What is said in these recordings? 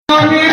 Bye.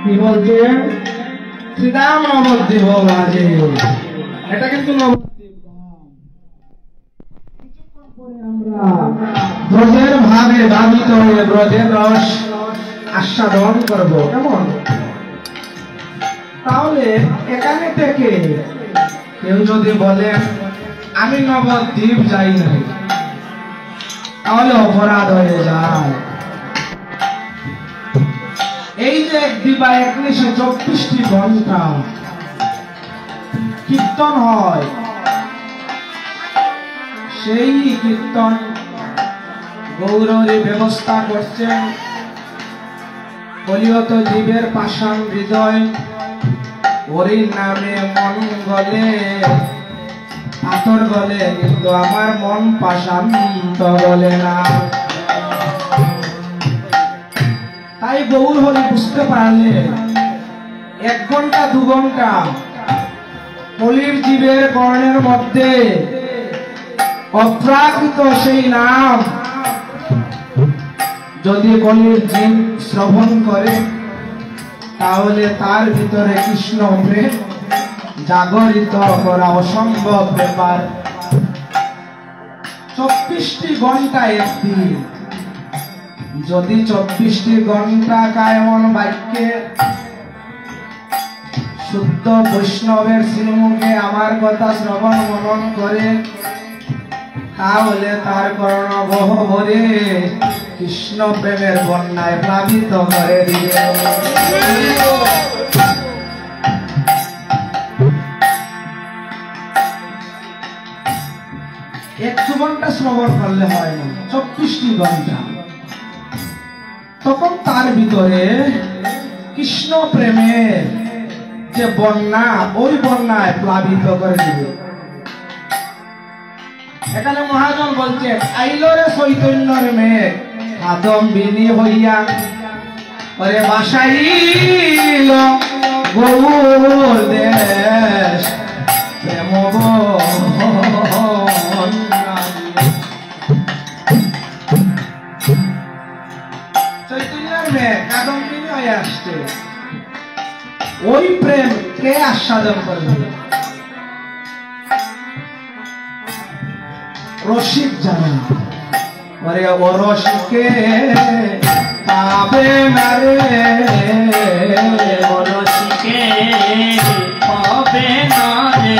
কি বলছে শ্রীরাম নবদ্বীপ বাজে, এটা কিন্তু নবদ্বীপ। কিছুক্ষণ পরে আমরা ব্রজের ভাবে বাধিত হয়ে ব্রজের রস আস্বাদন করব, কেমন? তাহলে এখানে থেকে কেউ যদি বলেন আমি নবদ্বীপ যাই নাই, তাহলে অপরাধ হয়ে যায়। এই যে এক দিবা 24টি ঘন্টা কীর্তন হয়, সেই কীর্তন গৌরী ব্যবস্থা করছেন কলিয়ত জীবের পাষাণ হৃদয়, হরির নামে মন গলে পাথর গলে, কিন্তু আমার মন পাষাণ তো গলে না। তাই গৌর হরি বুঝতে পারলে 1 ঘন্টা 2 ঘন্টা কলির জীবের কর্ণের মধ্যে অপ্রাকৃত সেই নাম যদি কলির জীব শ্রবণ করে, তাহলে তার ভিতরে কৃষ্ণ প্রেম জাগরিত করা অসম্ভব ব্যাপার। 24টি ঘন্টা একদিন, যদি 24টি ঘন্টা কায়মন বাক্যে শুদ্ধ বৈষ্ণবের শ্রীমুখে আমার কথা শ্রবণ মনন করে, তাহলে তার কর্ণ গহ্বরে কৃষ্ণ প্রেমের বন্যায় প্লাবিত করে দিবে। 1 ঘন্টা শ্রবণ করলে হয় না, 24টি ঘন্টা। তখন তার ভিতরে কৃষ্ণ প্রেমের যে বন্যা, ওই বন্যায় প্লাবিত করে দিবে। এখানে মহাজন বলছে আইলরে চৈতন্যর মেঘ কাদম্বিনী হইয়া ওরে বাসাইল গৌর দেশ প্রেম চৈতন্যের মেঘ কাদম্বিনী হয়ে আসছে, ওই প্রেম কে আস্বাদন করবে? রসিক জানা। ওরে ও রসিকে পাবে না রে, ও রসিকে পাবে না রে,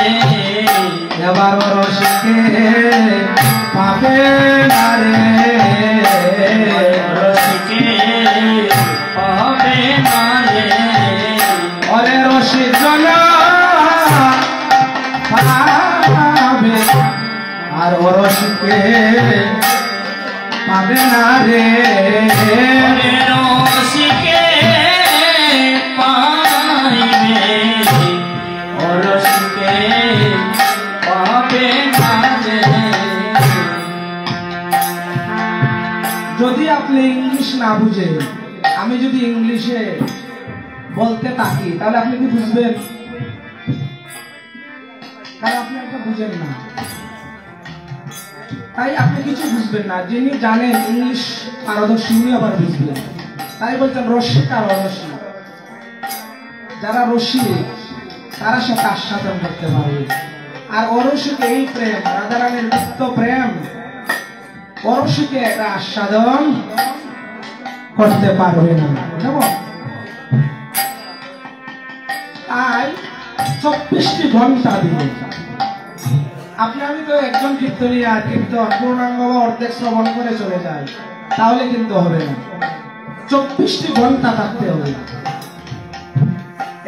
এবার ও রসিকে পাবে না রে, রসিকে পাবে না রে, ওরে রসিক জানা পাবে, আর ও রসিকে পাবে না রে, রসিকে পাইবে, ও রসিকে পাবে না রে। যদি আপনি ইংলিশ না বুঝেন, আমি যদি ইংলিশে বলতে থাকি, তাহলে আপনি কি বুঝবেন? কারণ আপনি একটা বুঝেন না, তাই আপনি কিছু বুঝবেন না। যিনি জানেন ইংলিশ পারদর্শী, উনি আবার বুঝবেন। তাই বলছেন রসিক আর অরসিক। যারা রসিক তারা সাথে আস্বাদন করতে পারবে, আর অরসিক এই প্রেম, রাধারানীর মুক্ত প্রেম, অরসিকে এটা আস্বাদন করতে পারবে না। কেমন? তাই 24টি ঘন্টা দিবে। আপনি আমি তো একজন কীর্তনীয়া, কীর্তন পূর্ণাঙ্গ বা অর্ধেক শ্রবণ করে চলে যায়, তাহলে কিন্তু হবে না। 24টি ঘন্টা থাকতে হবে।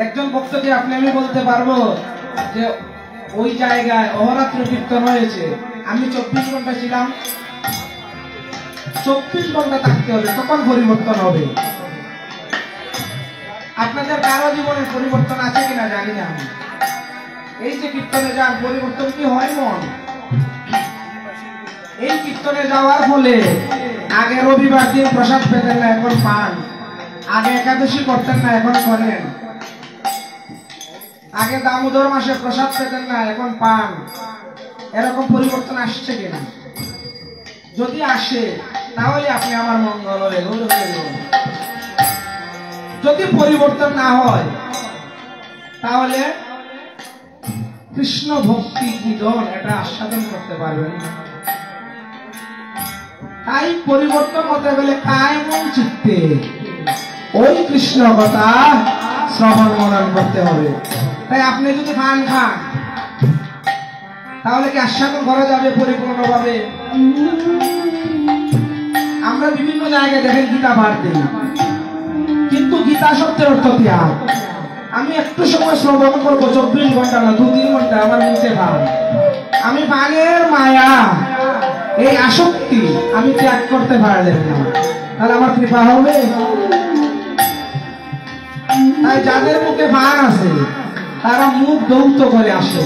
একজন ভক্তকে আপনি আমি বলতে পারবো যে ওই জায়গায় অহরাত্র কীর্তন হয়েছে, আমি 24 ঘন্টা ছিলাম, 24 ঘন্টা থাকতে হবে, তখন পরিবর্তন হবে। আপনাদের কারো জীবনে পরিবর্তন আছে কিনা জানি না আমি। এই যে কীর্তনে যান, পরিবর্তন কি হয় মন? এই কীর্তনে যাওয়ার ফলে আগে রবিবার দিন প্রসাদ পেতেন না, এখন পান। আগে একাদশী করতেন না, এখন করেন। আগে দামোদর মাসে প্রসাদ পেতেন না, এখন পান। এরকম পরিবর্তন আসছে কিনা? যদি আসে তাহলে আপনি আমার মঙ্গল হবে। যদি পরিবর্তন না হয় তাহলে কৃষ্ণ ভক্তি কীর্তন এটা আস্বাদন করতে পারবেন না। তাই পরিবর্তন হতে গেলে কায়মন চিত্তে ওই কৃষ্ণ কথা শ্রবণ মনন করতে হবে। তাই আপনি যদি পান খান তাহলে কি আস্বাদন করা যাবে পরিপূর্ণভাবে? আমরা বিভিন্ন জায়গায় দেখেন গীতা পাঠ দিই, কিন্তু গীতা শব্দের অর্থ ত্যাগ। আমি একটু সময় শ্রবণ করবো, 24 ঘন্টা না 2-3 ঘন্টা আমার মুখে পান, আমি পানের মায়া এই আসক্তি আমি ত্যাগ করতে পারলেন না, তাহলে আমার কৃপা হবে? তাই যাদের মুখে পান আছে তারা মুখ দৌত করে আসে,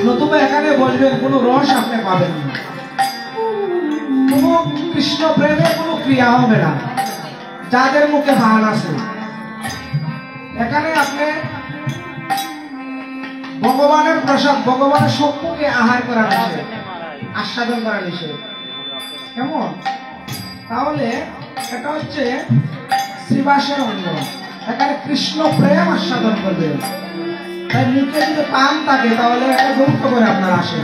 নতুবা এখানে বলবেন কোনো রস আপনি পাবেন না, কোনো কৃষ্ণ প্রেমে কোনো ক্রিয়া হবে না। যাদের মুখে পান আছে এখানে আপনি ভগবানের প্রসাদ, ভগবানের সম্মুখে আহার করা নিষেধ, আস্বাদন করা নিষেধ। কেমন? তাহলে এটা হচ্ছে শ্রীবাসের অঙ্গ, এখানে কৃষ্ণ প্রেম আস্বাদন করবে। তাই মুখে যদি পান থাকে তাহলে একটা গুরুত্ব করে আপনারা আসেন,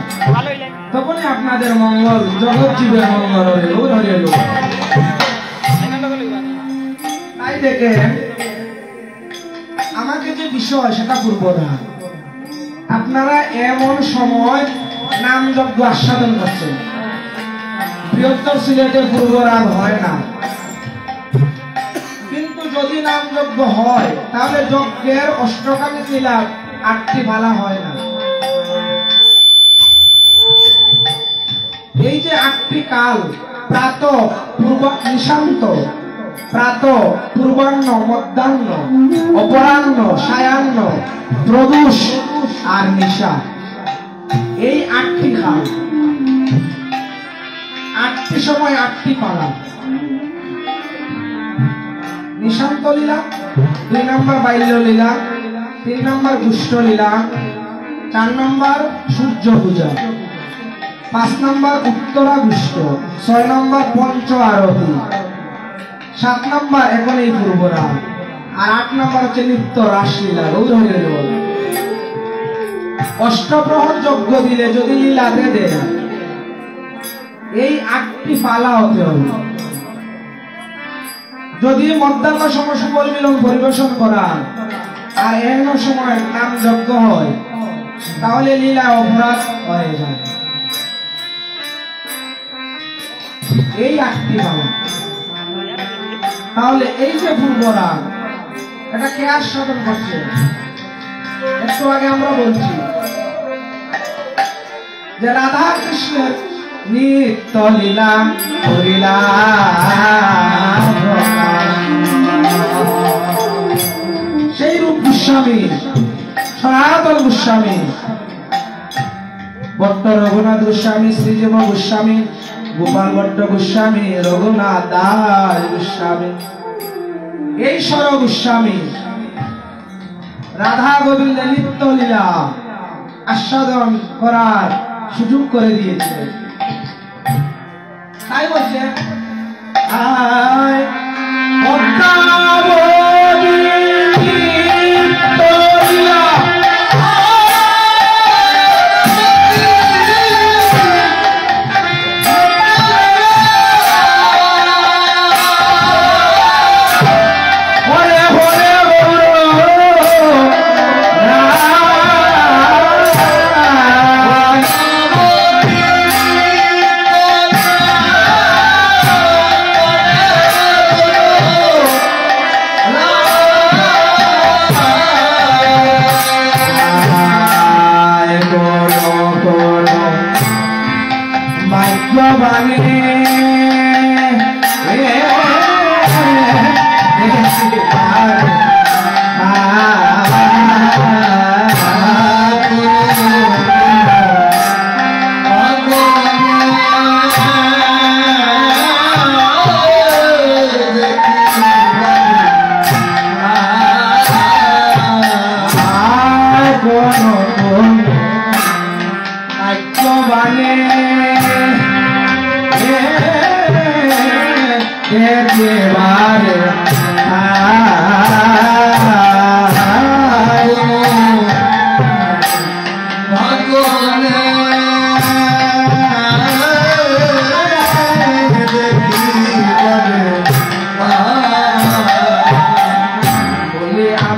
তখনই আপনাদের মঙ্গল, জগৎ জীবের মঙ্গল হইল। তাই দেখেন আমাকে যে বিষয় সেটা পূর্বরা, আপনারা এমন সময় নাম যজ্ঞ আস্বাদন করছেন, বৃহত্তর সিলেটে পূর্বরাগ হয় না, কিন্তু যদি নাম যজ্ঞ হয় তাহলে যজ্ঞের অষ্টকামী লীলা 8টি ভালা হয় না। এই যে 8টি কাল, প্রাত, পূর্ব, নিশান্ত, প্রাত, পূর্বাহ্ন, মধ্যাহ্ন, অপরাহ্ন, সায়াহ্ন, প্রদোষ আর নিশা, এই 8টি কাল, 8টি সময় 8টি পালা। নিশান্ত লীলা, 2 নম্বর বাল্য লীলা, 3 নম্বর দুষ্ট লীলা, 4 নম্বর সূর্য পূজা, 5 নম্বর উত্তরাগুষ্ট, 6 নম্বর পঞ্চ আরতি, 7 নম্বর এখন এই পূর্বরাগ, আর 8 নম্বর হচ্ছে নিত্য রাসলীলা। অষ্টপ্রহর যজ্ঞ দিলে যদি লীলাতে দেয় এই 8টি পালা হতে হবে। যদি মধ্যাহ্ন সময় সুবল মিলন পরিবেশন করা আর এমন সময় নাম যজ্ঞ হয় তাহলে লীলা অপরাধ হয়ে যায়। এই 8টি পালা। তাহলে এই যে পূর্বরাগ এটা কে আস্বাদন করছে? একটু আগে আমরা বলছি যে রাধা কৃষ্ণের নিত্য লীলা করিলা সেই রূপ গোস্বামী, সনাতন গোস্বামী, ভট্ট রঘুনাথ গোস্বামী, শ্রীজীব গোস্বামী, গোপাল ভট্ট গোস্বামী, রঘুনাথ দাস গোস্বামী, এই সর গোস্বামী রাধা গোবিন্দের নিত্য লীলা আস্বাদন করার সুযোগ করে দিয়েছে। তাই বলছে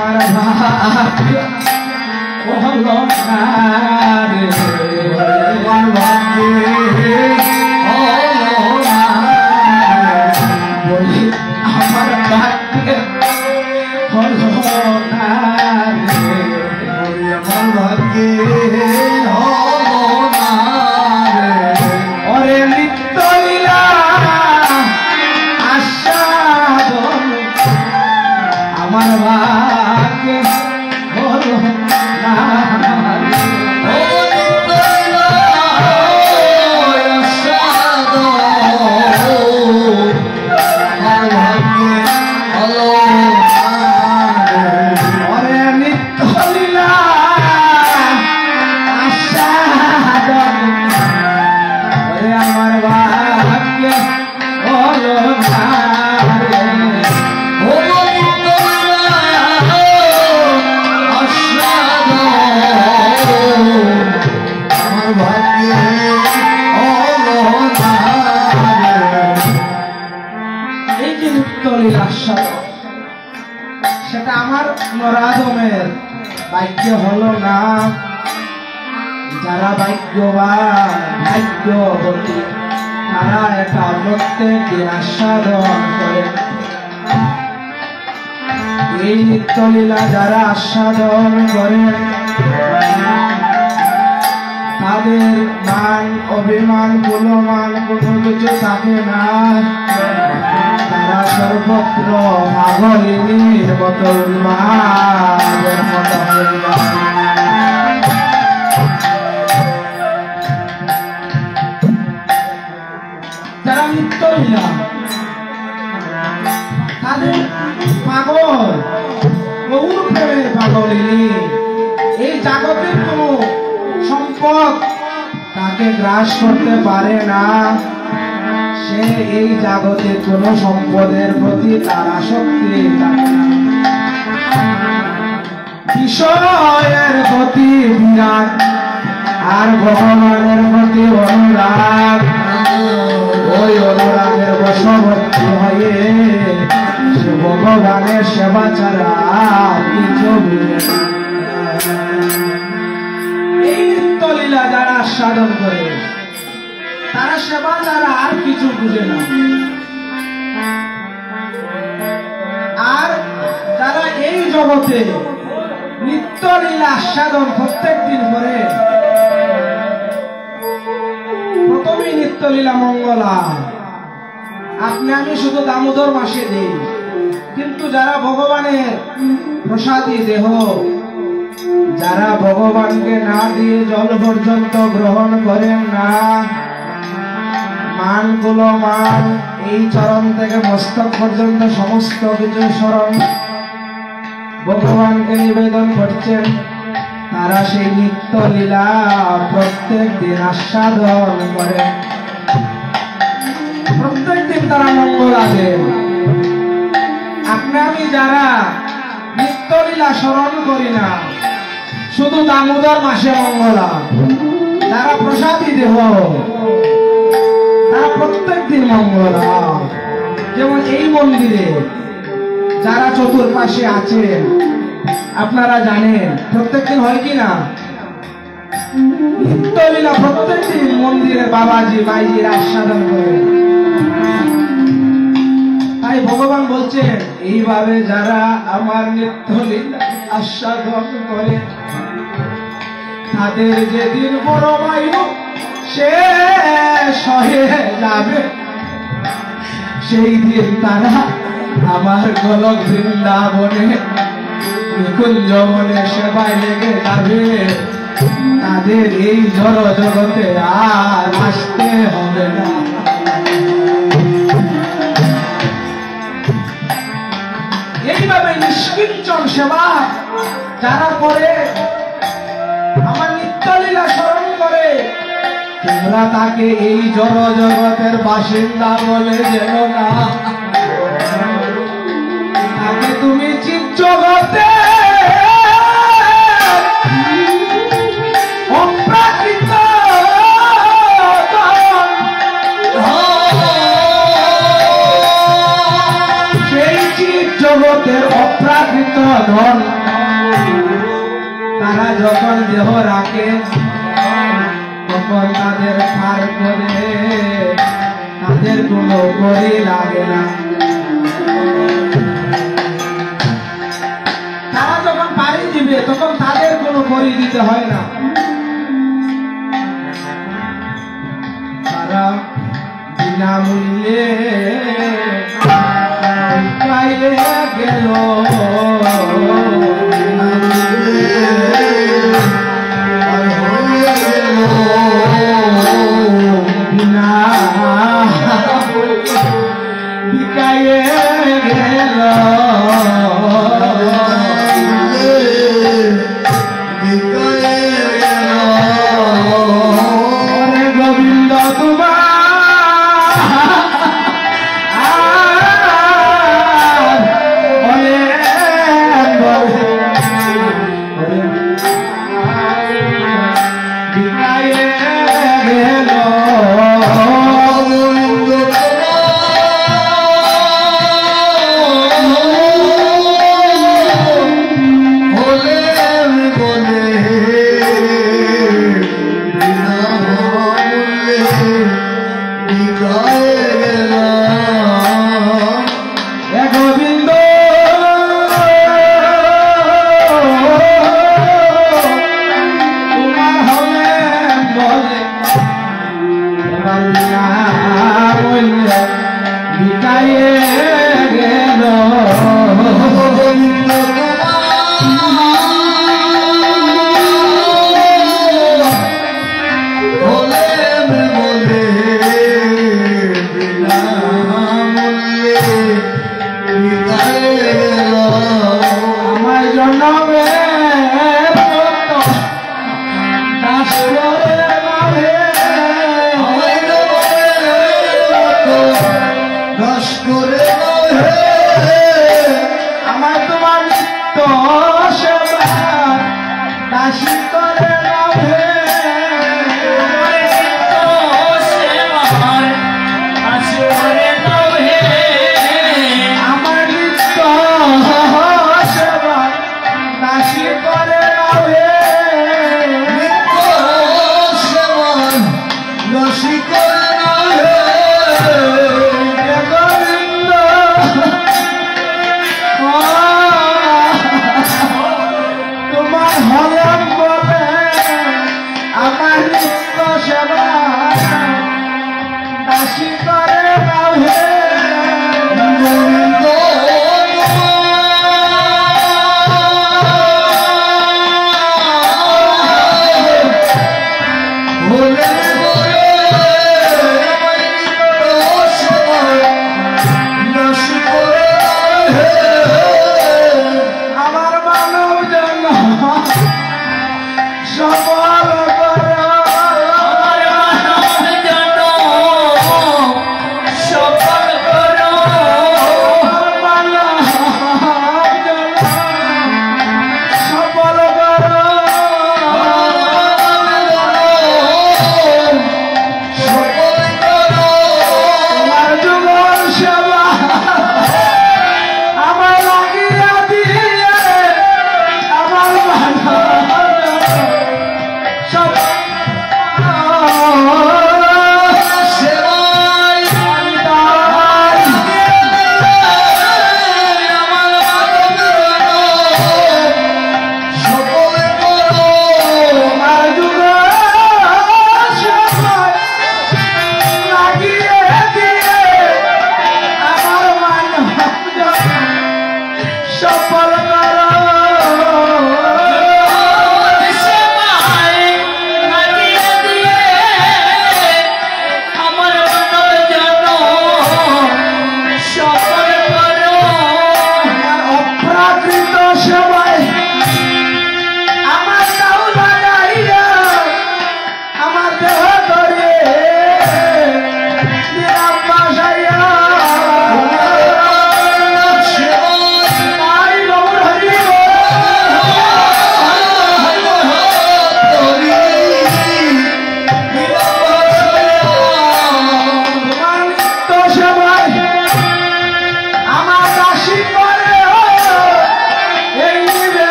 আমার ভাগ্য হলো না রে, আমার ভাগ্যে হলো না বলি, আমার ভাগ্যে হলো না রে, আমার ভাগ্যে হলো না রে। ওরে নিত্য লীলা আস্বাদন আমার ভাগ্যে হলো না রে। সেটা আমার নরাধমের ভাগ্য হলো না। যারা ভাগ্যবান ভাগ্যবতী তারা এটা প্রত্যেক দিন আস্বাদন করে। এই নিত্যলীলা যারা আস্বাদন করে তাদের মান অভিমান কুলমান কোনো কিছু থাকে না। তারা সর্বত্র পাগলিনীর মতো উন্মাদের মতো হয়ে যায়। যারা নিত্যলীলা তাদের পাগল গৌর প্রেমের পাগলিনী, এই জগতের কোনো সম্পদ তাকে গ্রাস করতে পারে না। সে এই জগতের কোন সম্পদের প্রতি তার আসক্তি থাকে না। বিষয়ের প্রতি বিরাগ আর ভগবানের প্রতি অনুরাগ, ওই অনুরাগের বশবর্তী হয়ে সে ভগবানের সেবা ছাড়া কিছু বুঝে না। এই নিত্যলীলা যারা আস্বাদন করে তারা সেবা ছাড়া আর কিছু বুঝে না। আর যারা এই জগতে নিত্যলীলা আস্বাদন প্রত্যেক দিন করে, প্রথমেই নিত্যলীলা মঙ্গলা আপনি আমি শুধু দামোদর মাসে দিই, কিন্তু যারা ভগবানের প্রসাদী দেহ, যারা ভগবানকে না দিয়ে জল পর্যন্ত গ্রহণ করেন না, মান গুলো মান এই চরণ থেকে মস্তক পর্যন্ত সমস্ত কিছু স্মরণ ভগবানকে নিবেদন করছেন, তারা সেই নিত্য লীলা প্রত্যেক দিন আস্বাদন করে। প্রত্যেক দিন তারা মঙ্গলা দেন। আপনি আমি যারা নিত্য লীলা স্মরণ করি না, শুধু দামোদর মাসে মঙ্গলা, যারা প্রসাদী দেহ তারা প্রত্যেক দিন মঙ্গলা। যেমন এই মন্দিরে যারা চতুর্পাশে আছেন আপনারা জানেন প্রত্যেক দিন হয় কি না নিত্যলীলা, প্রত্যেক দিন মন্দিরে বাবাজি মাইজির আস্বাদন করে। তাই ভগবান বলছেন এইভাবে যারা আমার নিত্যলীলা আস্বাদন করে তাদের যেদিন বড় বায়ু শেষ হয়ে যাবে, সেই দিন তারা আমার গোলক বৃন্দাবনে নিকুঞ্জ বনে সেবায় লেগে যাবে। তাদের এই জড় জগতে আর আসতে হবে না। এইভাবে নিষ্কিঞ্চন সেবা যারা করে, আমার নিত্যলীলা স্মরণ করে, তোমরা তাকে এই জড় জগতের বাসিন্দা বলে যেন না, তাকে তুমি চিৎ জগতে অপ্রাকৃত সেই চিৎ জগতের অপ্রাকৃত অপ্রাকৃত ধন তারা যখন দেহ রাখে তখন তাদের পার করে তাদের কোনো করি লাগে না। তারা যখন পাড়ি দিবে তখন তাদের কোনো করি দিতে হয় না। তারা বিনামূল্যে পাইয়ে গেল বিকায়ে গেল গোবিন্দ তোমার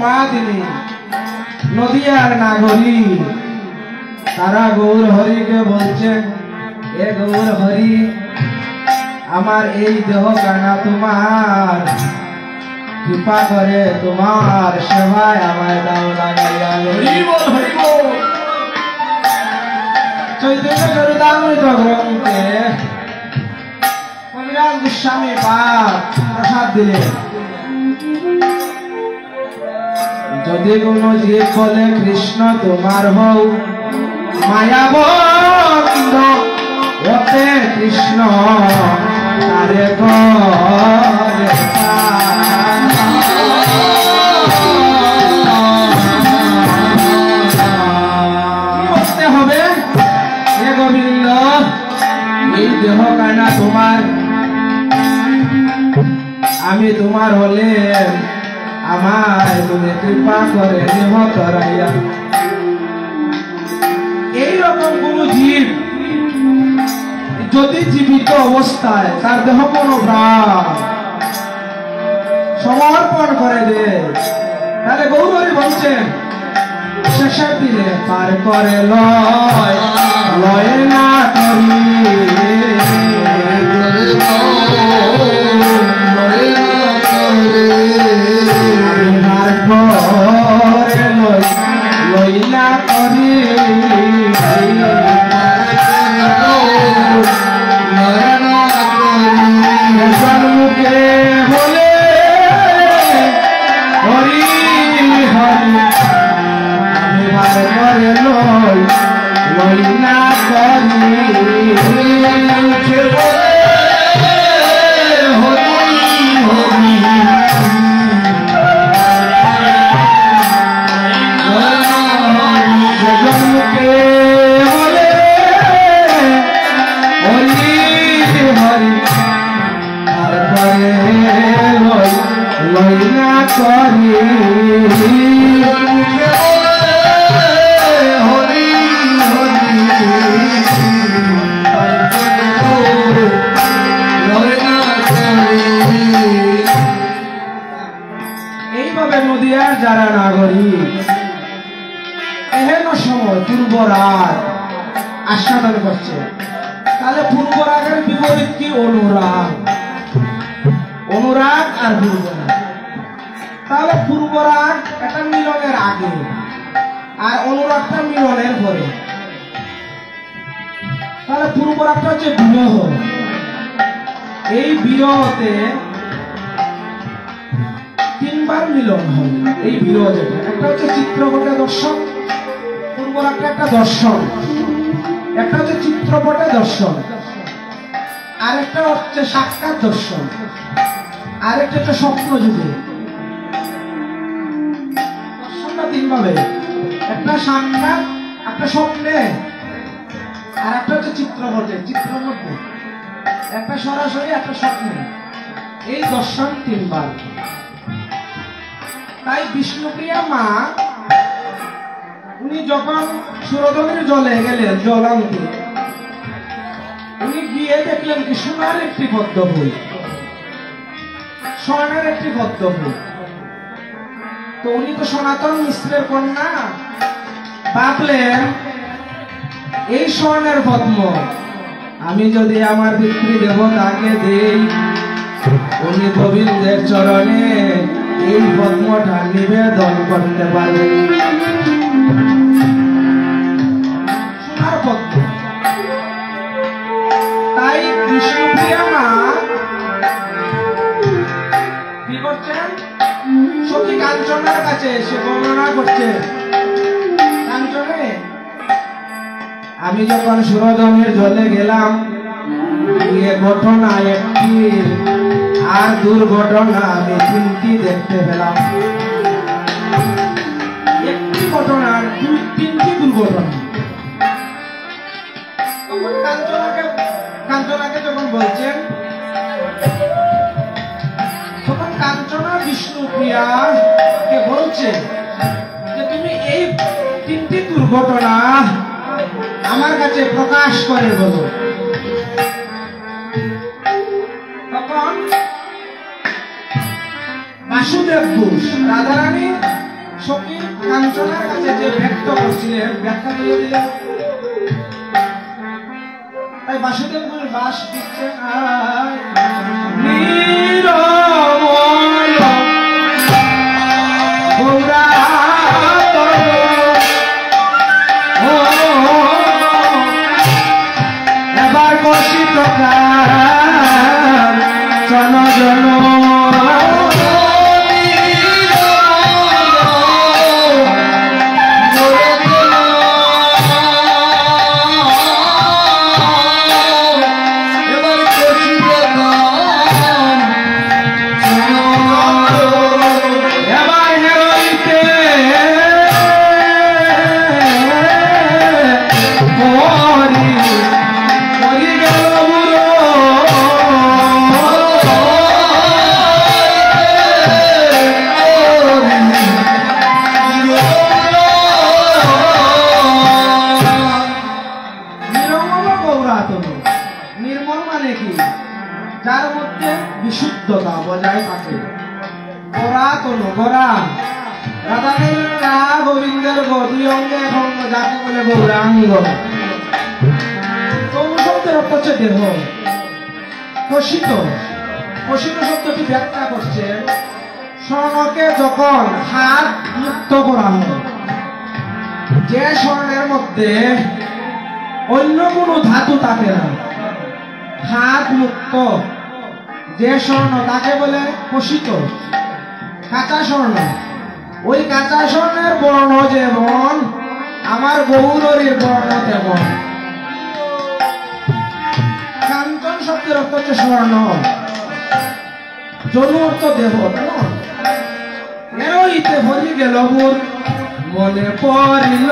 উন্মাদিনী নদিয়ার নাগরী তারা গৌর হরিকে বলছেন, এ গৌর হরি, আমার এই দেহ কানা তোমার, কৃপা করে তোমার সেবায় আমায় দাও লাগাইয়া। চৈতন্য চরিতামৃত গ্রন্থে কবিরাজ গোস্বামী পাঠ প্রসাদ দিলেন, যদি কোনো জীব বলে কৃষ্ণ তোমার বউ, মায়াবন্ধ ওতে কৃষ্ণ তারে করে করতে হবে। হে গোবিন্দ, এই দেহ কানা তোমার, আমি তোমার হলে আমায় তুমি কৃপা করে দেহ করাইয়া। এইরকম কোন জীব যদি জীবিত অবস্থায় তার দেহ কোন প্রাণ সমর্পণ করে দে, তাহলে গৌরী বলছেন শেষের দিনে পার করে লয় লয় না করি লইলা করি মুখে বলে হরি হরি, আমি ভার করে লইলা করি লইলা করি হরি হরি লইলা করি। এইভাবে নদিয়ার যারা নাগরিক এহেন সময় পূর্ব রাগ আস্বাদন করছে, তাহলে পূর্ব রাগের বিপরীত কি? অনুরাগ। অনুরাগ আর পূর্ব রাগ, তাহলে পূর্ব রাগ এটা মিলনের আগে আর অনুরাগটা মিলনের পরে। তাহলে পূর্ব রাগটা হচ্ছে বিরহ। এই বিরহতে তিনবার মিলন হয়। এই বিরহ যেটা, একটা হচ্ছে চিত্রপটে দর্শন, পূর্ব রাগটা একটা দর্শন, একটা হচ্ছে চিত্রপটে দর্শন, আরেকটা হচ্ছে সাক্ষাৎ দর্শন, আরেকটা হচ্ছে স্বপ্ন যুগে। দর্শনটা তিন ভাবে, একটা সাক্ষাৎ, একটা স্বপ্নে, আর একটা হচ্ছে চিত্রপটে। চিত্রপটে একটা সরাসরি, একটা স্বপ্নে। এই দর্শন তিনবার। তাই বিষ্ণুপ্রিয়া মা উনি যখন সুরধনের জলে গেলেন, জল আনতে, উনি গিয়ে দেখলেন কি সোনার একটি পদ্ম ফুল, স্বর্ণের একটি পদ্ম ফুল। তো উনি তো সনাতন মিশ্রের কন্যা, ভাবলেন এই স্বর্ণের পদ্ম আমি যদি আমার পিতৃ দেবতাকে দেই, উনি গোবিন্দের চরণে এই পদ্মটা নিবেদন করতে পারবেন। সোনার পদ্ম। তাই বিষ্ণুপ্রিয়া মা কি করছেন? সখী কাঞ্চনার কাছে এসে বর্ণনা করছেন, কাঞ্চনে আমি যখন সুরধনের জলে গেলাম, গিয়ে ঘটনা একটি আর দুর্ঘটনা আমি তিনটি দেখতে পেলাম। একটি ঘটনার তিনটি দুর্ঘটনা। তখন কাঞ্চনাকে যখন বলছেন, তখন কাঞ্চনা বিষ্ণুপ্রিয়াকে বলছে যে তুমি এই তিনটি দুর্ঘটনা আমার কাছে প্রকাশ করে বলো। তখন বাসুদেব ঘোষ রাধারানী সখী কাঞ্চনার কাছে যে ব্যক্ত করছিলেন ব্যাখ্যা দিয়ে দিলেন। তাই বাসুদেব গুরু বাস দিচ্ছেন এবার বসি প্রকার জন জন যার মধ্যে বিশুদ্ধতা বজায় থাকে। গোরা কোনো গোরা রাধাদের রা গোবিন্দের গতি অঙ্গে ভঙ্গ যাকে বলে গৌরাঙ্গ। শব্দের অর্থ হচ্ছে দেহ। প্রসিত প্রসিত শব্দটি ব্যাখ্যা করছে স্বর্ণকে যখন হাত মুক্ত করা হয়, যে স্বর্ণের মধ্যে অন্য কোনো ধাতু থাকে না, হাত মুক্ত যে স্বর্ণ তাকে বলে প্রসিত। কাঁচা স্বর্ণ, ওই কাঁচা স্বর্ণের বর্ণ যেমন আমার গৌরীর বর্ণ তেমন। কাঞ্চন শব্দের অর্থ হচ্ছে স্বর্ণ, জনু অর্থ দেহ। এরইতে ভরি গেল মোর মনে পড়িল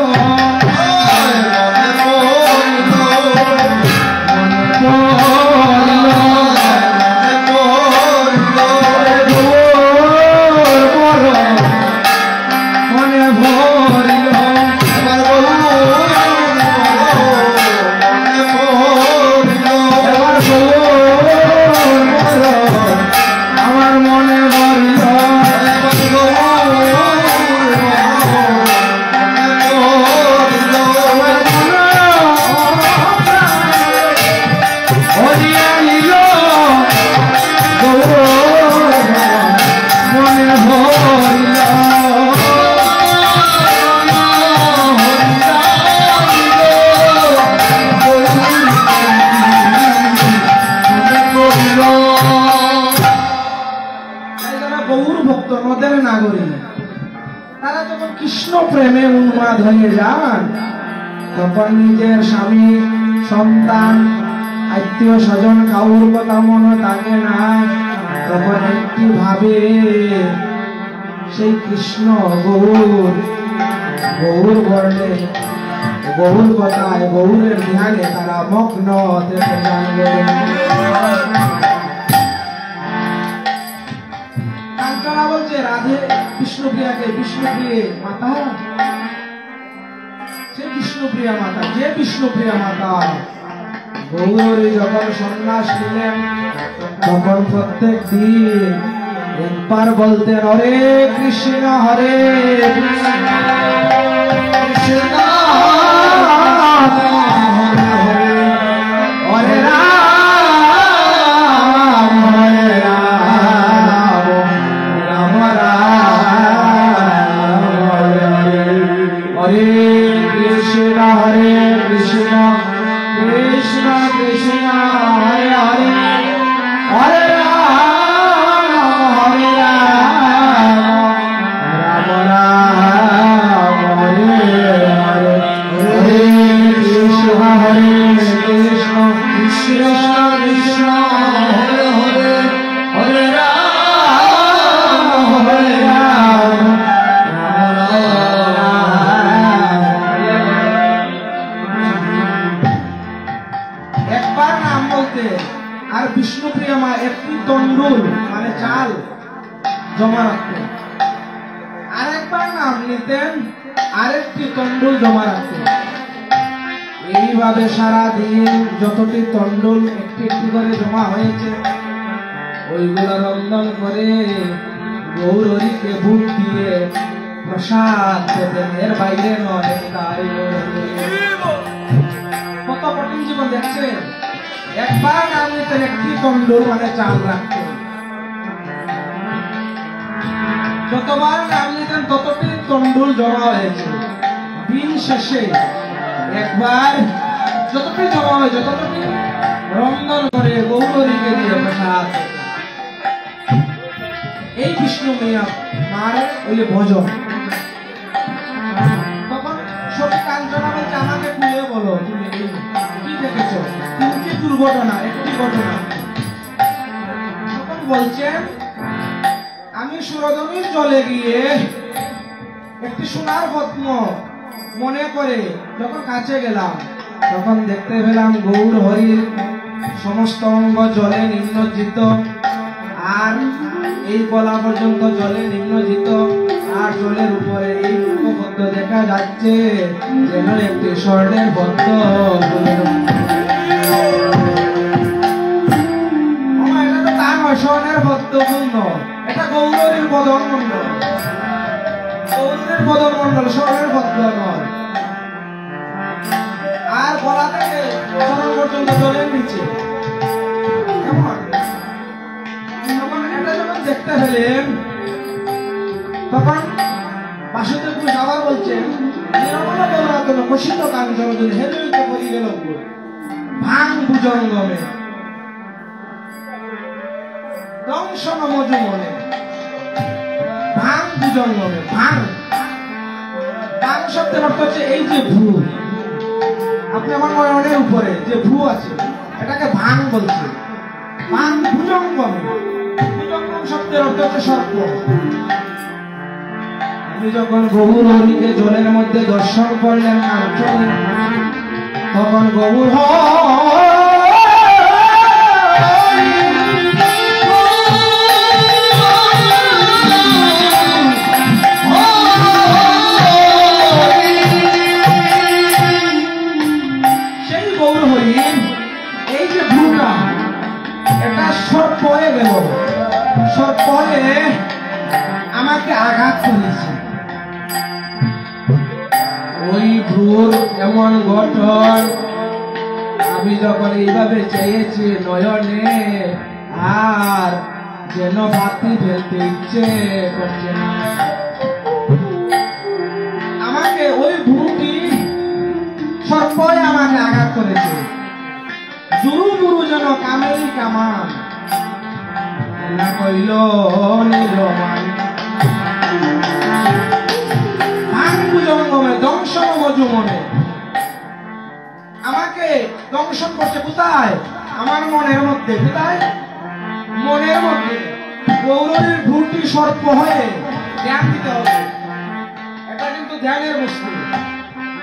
তারা যখন কৃষ্ণ প্রেমে উন্মাদ হয়ে যান, তখন নিজের স্বামী সন্তান আত্মীয় স্বজন কাউর কথা মনে থাকে না, তখন একটি ভাবে সেই কৃষ্ণ গৌর গৌর বর্ণে গৌর কথায় গৌরের ধ্যানে তারা মগ্ন হতে জানবেন। কাঞ্চনা বলছে রাধে বিষ্ণুপ্রিয়াকে, বিষ্ণুপ্রিয়ে মাতা, সে বিষ্ণুপ্রিয়া মাতা, যে বিষ্ণুপ্রিয়া মাতা গৌরী যখন সন্ন্যাস নিলেন, তখন প্রত্যেক দিন একবার বলতেন হরে কৃষ্ণ হরে কৃষ্ণ কৃষ্ণ হরে রাম হরে রাম রাম রাম হরে কৃষ্ণ কৃষ্ণ কৃষ্ণ কৃষ্ণ হরে হরে হরে রাম হরে রাম রাম রাম হরে হরে হরে কৃষ্ণ কৃষ্ণ কৃষ্ণ কৃষ্ণ হরে হরে হরে রাম হরে রাম একবার নাম বলতে আর বিষ্ণুপ্রিয়া মা একটি তন্ডুল মানে চাল জমা রাখতেন, আরেকবার নাম নিতেন আরেকটি তন্ডুল জমা রাখতেন। এইভাবে সারা দিন যতটি তন্ডুল একটি একটি করে জমা হয়েছে, ওইগুলো রন্ধন করে গৌরীকে ভোগ দিয়ে প্রসাদ দেবেন, এর বাইরে নয়। কত কঠিন জীবন দেখছেন। একবার নাম নিতেন একটি তন্ডুল মানে চাল রাখতেন, যতবার নাম নিতেন ততটি তন্ডুল জমা হয়েছে। দিন শেষে একবার যতটি জমা হয় যতটি রন্ধন করে গৌরীকে দিয়ে প্রসাদ। এই বিষ্ণু মিয়া মার বলে ভজন। তখন সব কাঞ্চনা বলছে আমাকে খুলে বলো তুমি কি দেখেছো, তিনটি দুর্ঘটনা একটি ঘটনা। তখন বলছেন আমি সুরধনির জলে গিয়ে একটি সোনার পদ্ম মনে করে যখন কাছে গেলাম তখন দেখতে পেলাম গৌর হরির সমস্ত অঙ্গ জলে নিম্নজিত, আর এই গলা পর্যন্ত জলে নিম্নজিত, আর জলের উপরে এই পদ্ম দেখা যাচ্ছে যেন একটি স্বর্ণের পদ্ম। এটা তো তা নয়, স্বর্ণের পদ্ম পূর্ণ, এটা গৌরের বদন মন্ডল, গৌরের বদন মন্ডল, স্বর্ণের পদ্ম নয়। আর গলা থেকে চরণ পর্যন্ত জলের নিচে। কেমন এটা যখন দেখতে পেলেন তখন বাসুদেব আবার বলছেন কষিত কাঞ্চন হেলিত করি গেল ভাঙ ভুজঙ্গমে দংশন মজু মনে। ভাঙ ভুজঙ্গমে, ভাঙ ভাঙ শব্দের অর্থ হচ্ছে এই যে ভ্রু, আপনি আমার মনের উপরে যে ভ্রু আছে এটাকে ভাঙ বলছে। ভাঙ ভুজঙ্গমে, ভুজঙ্গম শব্দের অর্থ হচ্ছে সর্প। আমি যখন গৌর হরিকে জলের মধ্যে দর্শন করলেন কাঞ্চনে, তখন গৌর সেই গৌর হরি এই যে ভ্রুটা এটা সর্প হয়ে গেল, সর্প হয়ে আমাকে আঘাত করেছে। ওই ভ্রুর এমন গঠন, আমি যখন এইভাবে চেয়েছি নয়নে আর যেন বাতি ফেলতে ইচ্ছে করছে না। আমাকে ওই ভ্রুটি সর্পই আমাকে আঘাত করেছে। জুরু বুরু যেন কামেই কামান না কইল নিরমান। জঙ্গমে দংশন মজু মনে, আমাকে দংশন করছে কোথায়? আমার মনের মধ্যে। কোথায়? মনের মধ্যে। গৌরীর ভ্রুটি সর্প হয়ে ধ্যান দিতে হবে, এটা কিন্তু ধ্যানের বস্তু।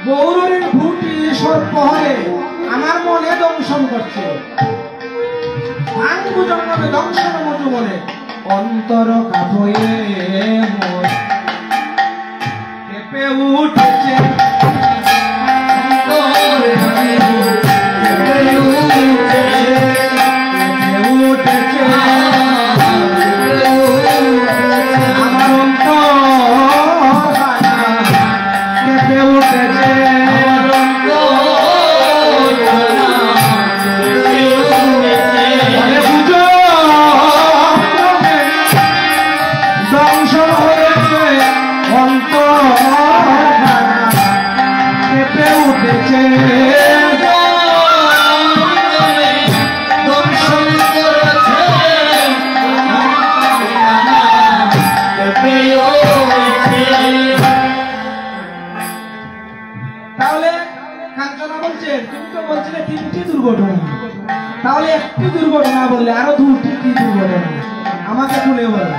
গৌরীর ভ্রুটি সর্প হয়ে আমার মনে দংশন করছে। ভাঙবু জঙ্গমে দংশন মজু মনে, অন্তর কাঁপয়ে মন কেঁপে উঠেছে। তাহলে একটি দুর্ঘটনা বললে আরো দুটি কি দুর্ঘটনা আমাকে শুনে বলে।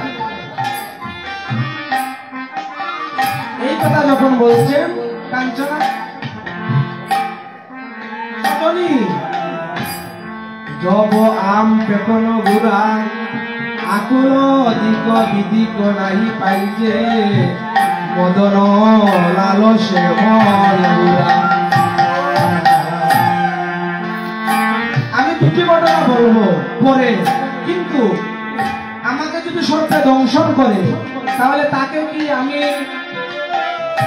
এই কথা যখন বলছেন কাঞ্চনা জব আম পেকন গুড়া আকুল দিক বিদিক নাহি পাইছে মদন লালসে মলগুড়া। আমি দুটি ঘটনা বলবো পরে, কিন্তু আমাকে যদি সর্পে দংশন করে তাহলে তাকে কি আমি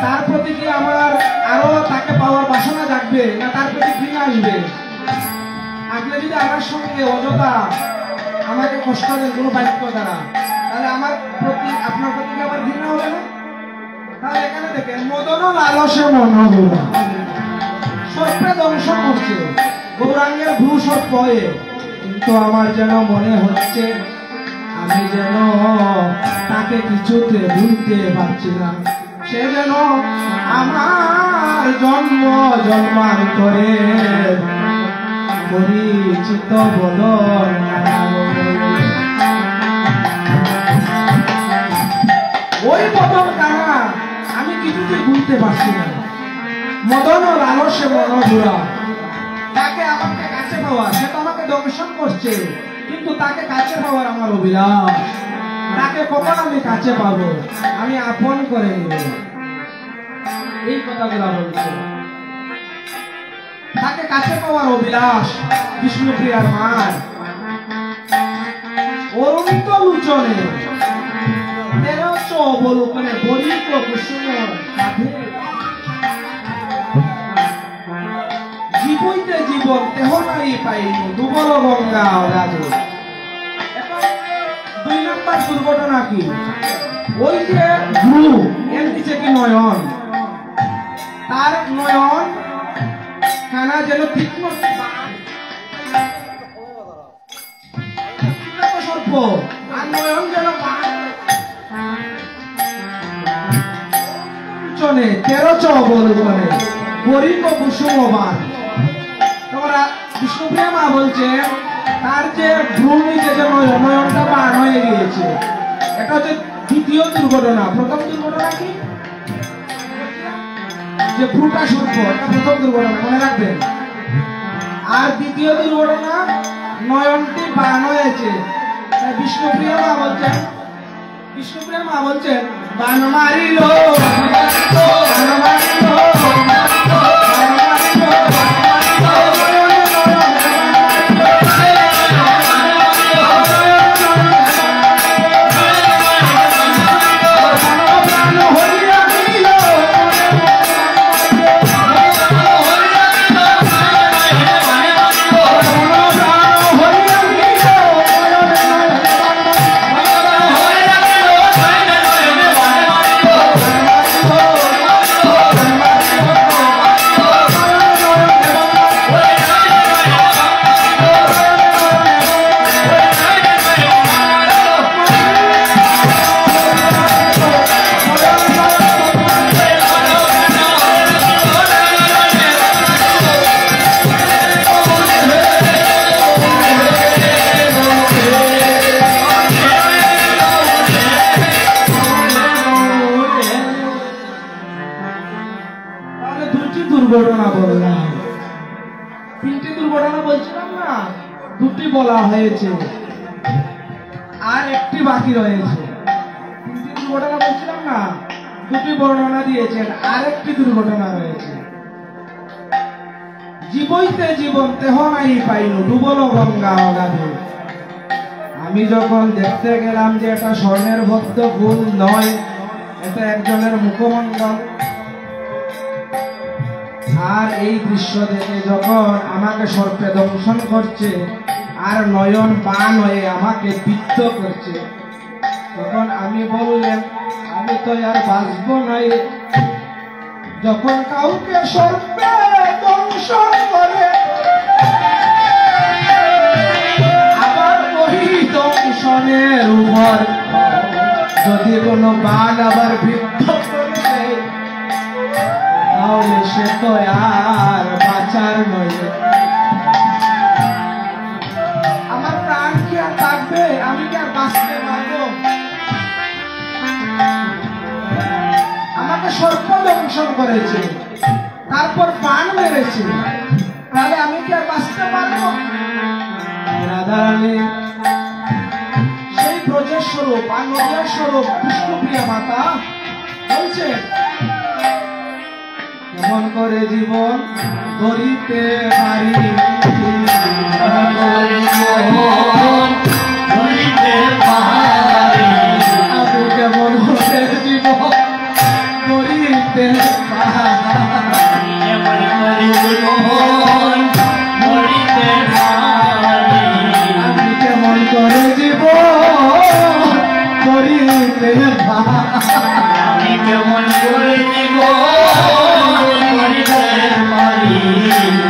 তার প্রতি কি আমার আরো তাকে পাওয়ার বাসনা জাগবে, না তার প্রতি ঘৃণা আসবে? আপনি যদি আমার সঙ্গে অযথা আমাকে কষ্ট দেন কোনো বাক্য দ্বারা, তাহলে আমার প্রতি আপনার প্রতি আমার ঘৃণা হবে না? তাহলে এখানে দেখেন, মদন লালসে মনোগুণ সর্পে দংশন করছে, গৌরাঙ্গের ভ্রু সর্প হয়ে, কিন্তু আমার যেন মনে হচ্ছে আমি যেন তাকে কিছুতে ভুলতে পারছি না। সে যেন আমার জন্ম জন্মান্তরে পরিচিত বদল। ওই বদল কারা আমি কিছুতে ভুলতে পারছি না। মদন ও লালসে মনোগুড়া, তাকে আমাকে কাছে পাওয়া, সে তো আমাকে দংশন করছে, কিন্তু তাকে কাছে পাওয়ার আমার অভিলাষ। তাকে কখন আমি কাছে পাবো, আমি আপন করে নিব, এই কথাগুলা বলছে। তাকে কাছে পাওয়ার অভিলাষ বিষ্ণুপ্রিয়ার মান। অরুন্ত লুচনে তেরছ অবলোকনে বরিত কুসুম সাধে, জীবইতে জীবন দেহ নাই পাইনি দুবল গঙ্গা রাজে। দুই নম্বর দুর্ঘটনা কি? ওই যে গুরু এর নিচে কি নয়ন, তার নয়ন খানা যেন তীক্ষ্ণ সর্প, আর নয়ন যেন চনে 13 অবলোকনে বরিত কুসুমবান। তোমরা বিষ্ণুপ্রিয়া মা বলছে তার যে ভ্রু নিচে যে নয়নটা বান হয়ে গিয়েছে, এটা হচ্ছে দ্বিতীয় দুর্ঘটনা। প্রথম দুর্ঘটনা কি? যে ভ্রুটা সর্প, প্রথম দুর্ঘটনা মনে রাখবেন। আর দ্বিতীয় দুর্ঘটনা নয়নটি বান হয়েছে। বিষ্ণুপ্রিয়া মা বলছেন বান মারিল, বান মারিল, দুর্ঘটনা বললাম। তিনটি দুর্ঘটনা বলছিলাম না, দুটি বলা হয়েছে, আর একটি বাকি রয়েছে। তিনটি দুর্ঘটনা বলছিলাম না, দুটি বর্ণনা দিয়েছেন, আর একটি দুর্ঘটনা রয়েছে। জীবইতে জীবন দেহ নাই পাইল ডুবল গঙ্গা অগাধে। আমি যখন দেখতে গেলাম যে এটা স্বর্ণের ভক্ত ফুল নয়, এটা একজনের মুখমণ্ডল, আর এই দৃশ্য দেখে যখন আমাকে সর্পে দংশন করছে আর নয়ন বান হয়ে আমাকে বিদ্ধ করছে, তখন আমি বললেন আমি তো আর বাঁচব নাই। যখন কাউকে সর্পে দংশন করে আবার ওই দংশনের উপর যদি কোনো বান আবার বিদ্ধ করে দেয়, তাহলে সে তো আর বাঁচার নয়। আমার প্রাণ কি আর থাকবে? আমি কি আর বাঁচতে পারবো? আমাকে সর্প দংশন করেছে, তারপর বান মেরেছে, তাহলে আমি কি আর বাঁচতে পারবো? রাধারানী সেই ব্রজের স্বরূপ আর নদিয়ার স্বরূপ বিষ্ণুপ্রিয়া মাতা বলছে কেমন করে জীবন ধরিতে পারি, আমি কেমন করে জীবন ধরিতে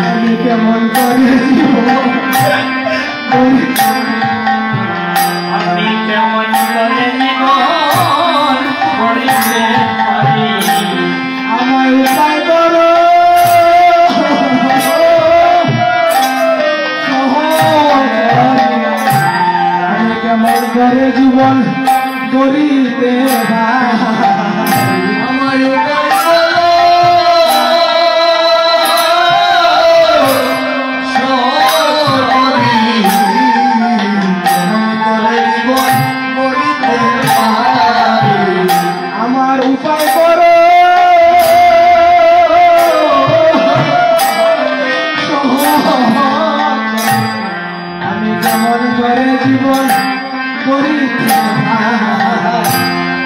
আমি কেমন করে আমি কেমন করে জীবন গড়িতে পারি আমার উপায় করো আমি কেমন করে জীবন গড়িতে আমার উপায় আমার উপায় করো আমি কেমন করে জীবন গড়িতে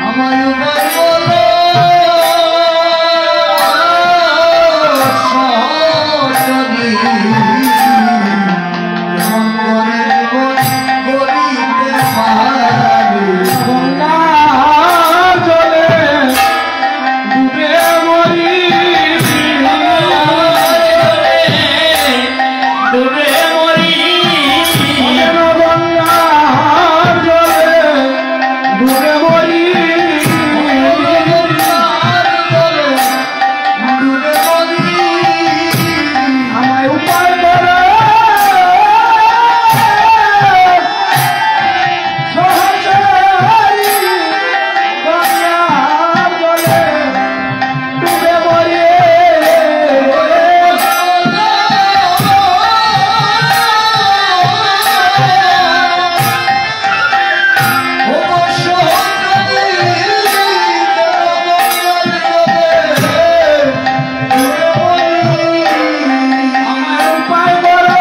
আমার উপায় বলো সহচরী কেমন করে জীবন গড়িতে পারি গঙ্গার জলে ডুবে মরি ডুবে মরি কেন গঙ্গার জলে ডুবে মরি আমায় উপায় করো সহচরী গঙ্গার জলে ডুবে মরি আমার উপায় করো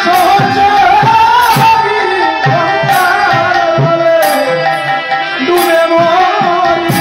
সহচরী গঙ্গার জলে ডুবে মরি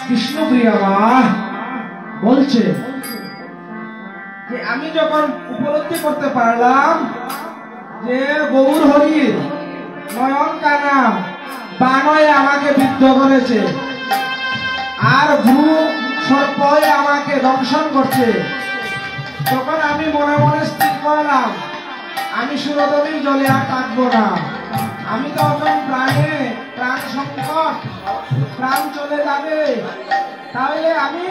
কৃষ্ণপ্রিয়া মা বলছে যে আমি যখন উপলব্ধি করতে পারলাম যে গৌর হরির নয়ন কানা বানয়ে আমাকে বিদ্ধ করেছে আর ভ্রু সর্পয়ে আমাকে দংশন করছে, তখন আমি মনে মনে স্থির করলাম আমি সুরধনীর জলে আর থাকবো না। আমি তখন প্রাণ সংকট, প্রাণ চলে যাবে, তাহলে আমি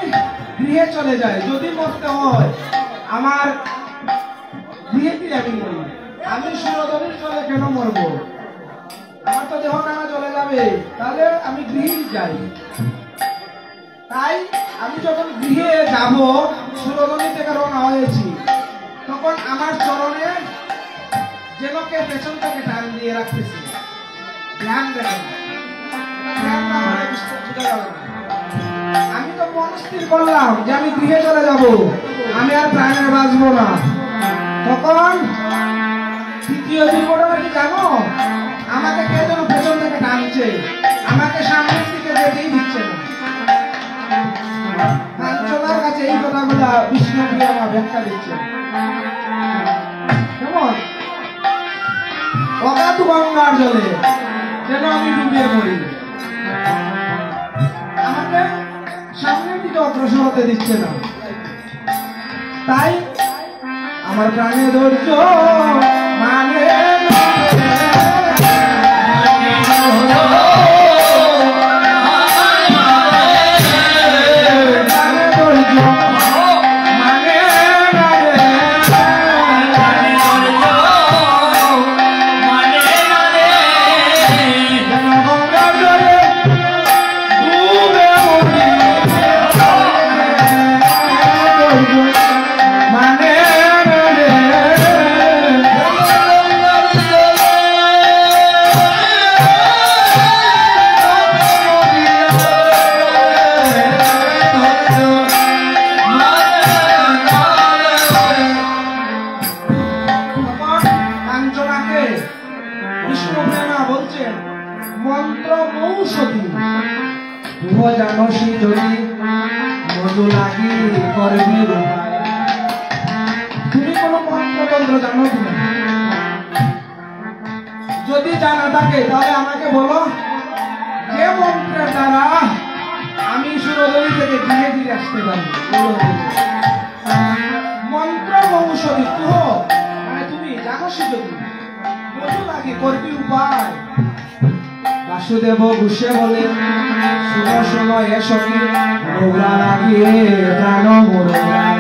গৃহে চলে যাই। যদি মরতে হয় আমার গৃহেতে আমি মরি, আমি সুরধনীর জলে কেন মরবো? আমার তো দেহ কানা চলে যাবে, তাহলে আমি গৃহেই যাই। তাই আমি যখন গৃহে যাব, সুরধনী থেকে রওনা হয়েছি, তখন আমার চরণে যেন কে পেছন থেকে টান দিয়ে রাখতেছি। ধ্যান দেখেন, আমি তো মন স্থির করলাম যে আমি গৃহে চলে যাব, আমি আর প্রাণে বাঁচবো না। তখন তৃতীয় দুর্ঘটনা কি জানো? আমাকে কে যেন পেছন থেকে টানছে, আমাকে সামনের দিকে যেতেই দিচ্ছে না। কাঞ্চনার কাছে এই কথাগুলো বিষ্ণুপ্রিয়া আমার ব্যাখ্যা দিচ্ছে। কেমন অগাধ গঙ্গার জলে যেন আমি ডুবিয়ে পড়ি, আমাকে সামনের পৃথিবীতে অগ্রসর হতে দিচ্ছে না। তাই আমার প্রাণে ধৈর্য মানে মন্ত্র মৌষধি জানসি যদি মধু লাগি করবি রূপায়। তুমি কোন মন্ত্রতন্ত্র জানো কিনা? যদি জানা থাকে তাহলে আমাকে বলো, যে মন্ত্রের দ্বারা আমি সুরধরি থেকে ধীরে ধীরে আসতে পারি। মন্ত্র মৌষধি মানে তুমি জানসি যদি মধু লাগি করবি উপায়। বাসুদেব ঘুষে বলে, শুনো শুনো এ সখী, রোগা লাগিয়ে প্রাণ মরে যায়।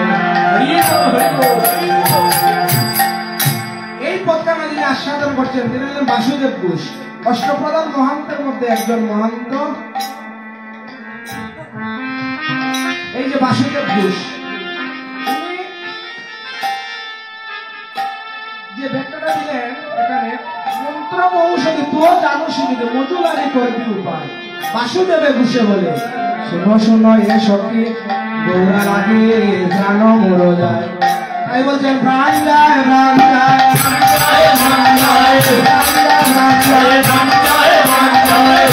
এই পদকানা যিনি আস্বাদন করছেন তিনি হলেন বাসুদেব ঘোষ, অষ্টপ্রধান মহান্তের মধ্যে একজন মহান্ত। এই যে বাসুদেব ঘোষ, যে ব্যাখ্যাটা দিলেন এখানে, মন্ত্র মৌষধি তো জানো শিখিতে মধু লাগি করবি উপায়। বাসুদেবে ঘুষে বলে, শুনো শুনো এ সখী, গৌরা লাগে জানো মর যায়। তাই বলছেন প্রাণ যায় প্রাণ যায় প্রাণ যায় প্রাণ যায় প্রাণ যায় প্রাণ যায় প্রাণ যায় প্রাণ যায়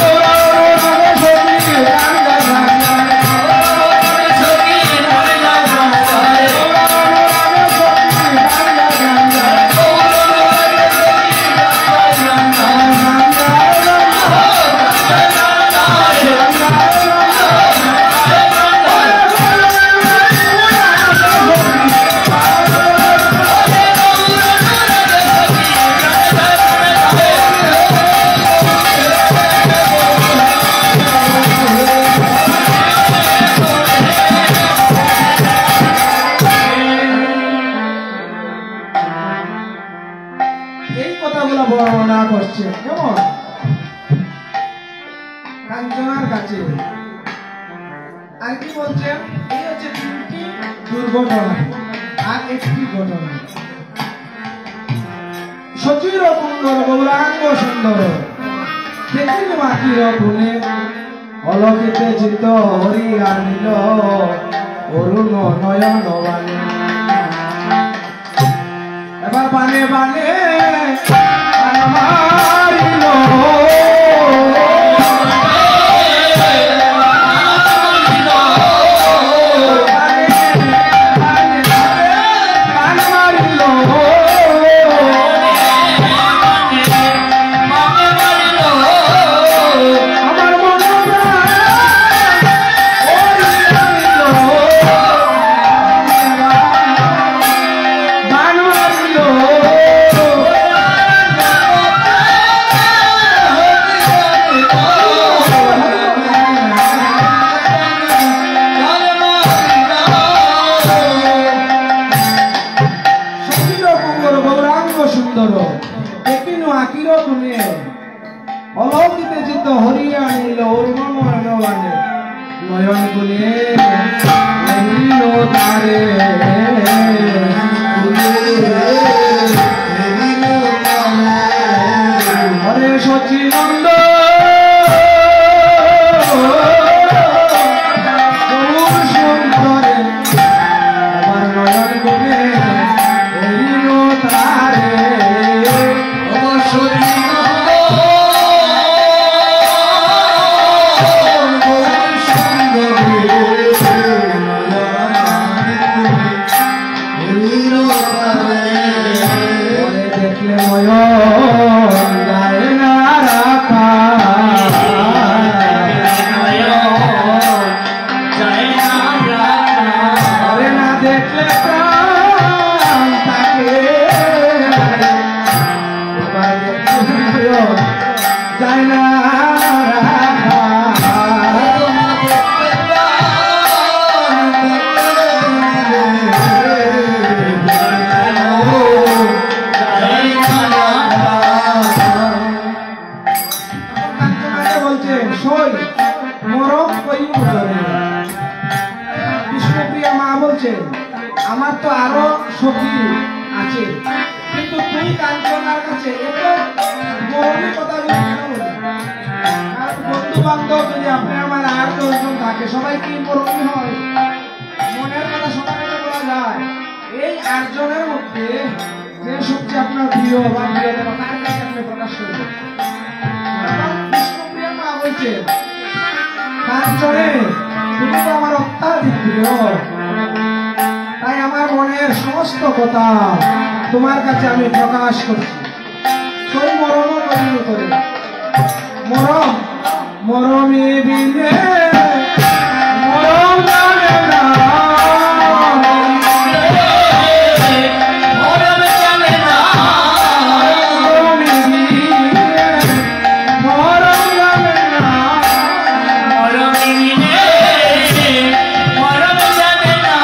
বর্ণনা করছে। কেমন কাঞ্চনার কাছে আর কি বলছেন, এই হচ্ছে তিনটি দুর্ঘটনা আর একটি ঘটনা। সচির সুন্দর গৌরাঙ্গ সুন্দর দেখিল মাটির গুণে, অলকিতে চিত্ত হরি আনিল অরুণ নয়ন বাণী। এবার বানে বানে মারিল বলছেন আমার তো আরো সখী আছে, কিন্তু তুই কাঞ্চনার কাছে এত মরণের কথা আমি কেন বলি? কারণ বন্ধু বান্ধব যদি আপনি আমার আর 10 জন থাকে, সবাই কি মরণী হয়? মনের কথা সবাই বলা যায়। এই 8 জনের মধ্যে যে সবচেয়ে আপনার প্রিয় বা প্রিয়তম, তার কাছে আপনি প্রকাশ করবেন। কৃষ্ণপ্রিয়া মা বলছেন কাঞ্চনে তুমি তো আমার অত্যাধিক প্রিয়, তাই আমার মনের সমস্ত কথা তোমার কাছে আমি প্রকাশ করছি। সেই মরম করে মরম মরমে বিনে মরম জানে না, মরম জানে না, মরমে বিনে মরম জানে না, মরম বিনে মরম জানে না।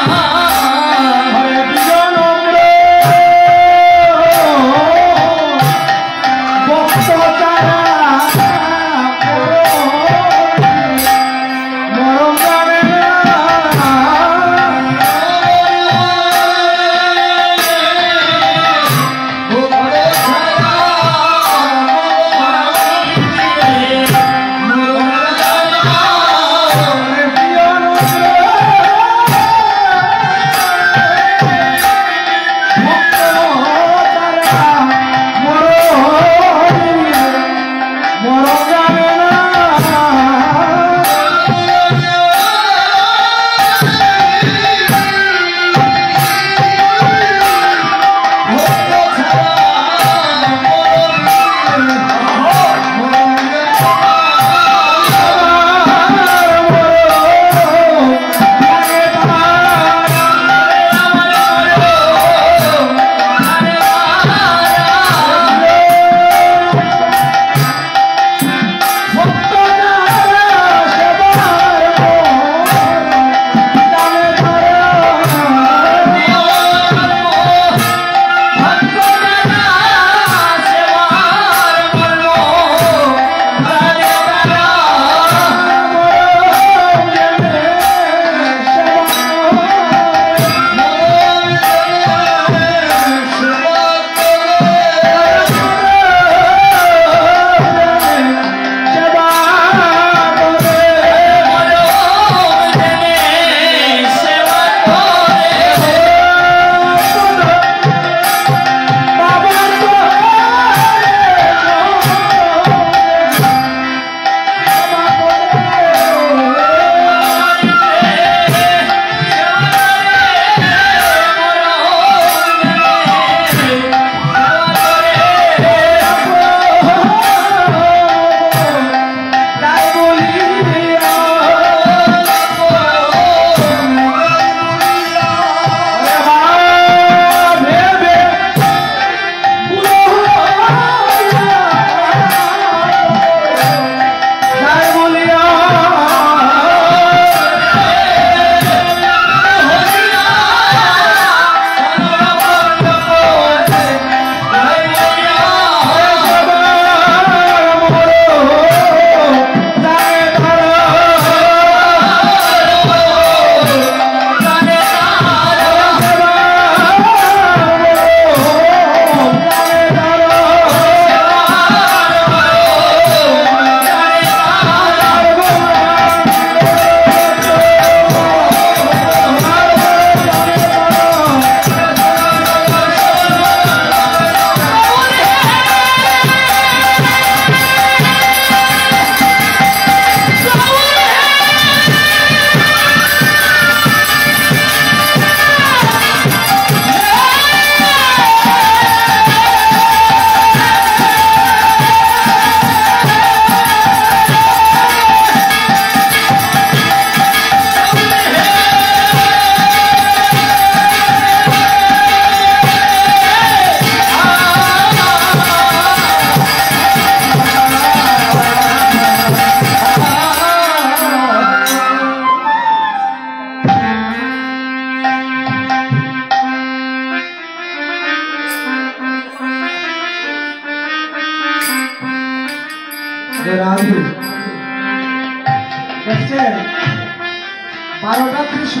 হরে প্রিয় নম্র ভক্ত যারা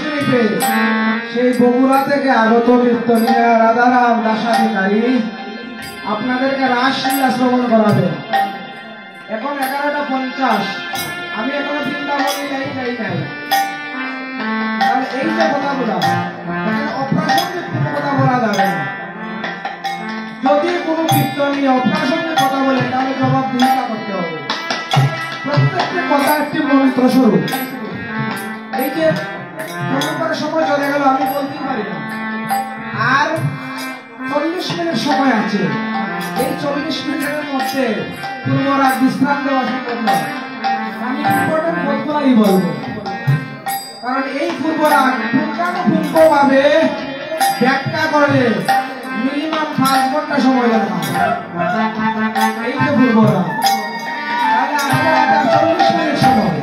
শরীফে সেই বগুড়া থেকে আগত কীর্তনিয়া রাধারাম দাসাধিকারী আপনাদেরকে রাসলীলা শ্রবণ করাবে। এখন 11:50, আমি এখনো বৃন্দাবনে যাই নাই। তাহলে এই যে কথাগুলো অপ্রাসঙ্গিক কথা বলা যাবে না। যদি কোনো কীর্তনীয় অপ্রাসঙ্গিক কথা বলে তাহলে জবাবদিহিতা করতে হবে। প্রত্যেকটি কথা একটি মন্ত্র স্বরূপ। এই যে সময় চলে গেল, আমি বলতেই পারি না। আর 40 মিনিট সময় আছে। এই 40 মিনিটের মধ্যে পূর্বরাগ বিশ্রাম দেওয়া সম্ভব নয়। আমি ইম্পর্টেন্ট কথাই বলবো, কারণ এই পূর্বরাগ পুঙ্খানুপুঙ্খভাবে ব্যাখ্যা করে মিনিমাম 5 ঘন্টা সময় লাগবে। এই যে পূর্বরাগ, তাহলে আমাদের 40 মিনিট সময়।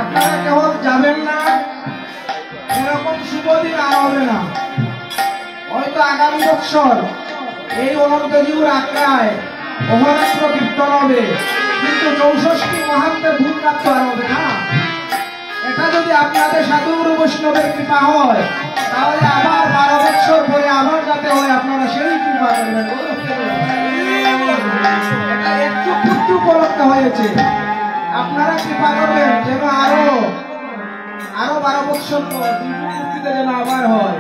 আপনারা কেউ যাবেন না, এরকম শুভ দিন আর হবে না। হয়তো আগামী বছর এই অনন্তজীবর আখড়ায় অহরাত্র কীর্তন হবে, কিন্তু 64 মহাত্মের ভূত রাখতে আর হবে না। এটা যদি আপনাদের সাধুগুরু বৈষ্ণবের কৃপা হয়, তাহলে আবার 12 বছর পরে আবার যাতে হয়, আপনারা সেই কৃপা করবেন। এটা একটু একটু উপলব্ধ হয়েছে, আপনারা কৃপা করবেন যেন আরো 12 বছর পর মুক্তিতে যেন আবার হয়।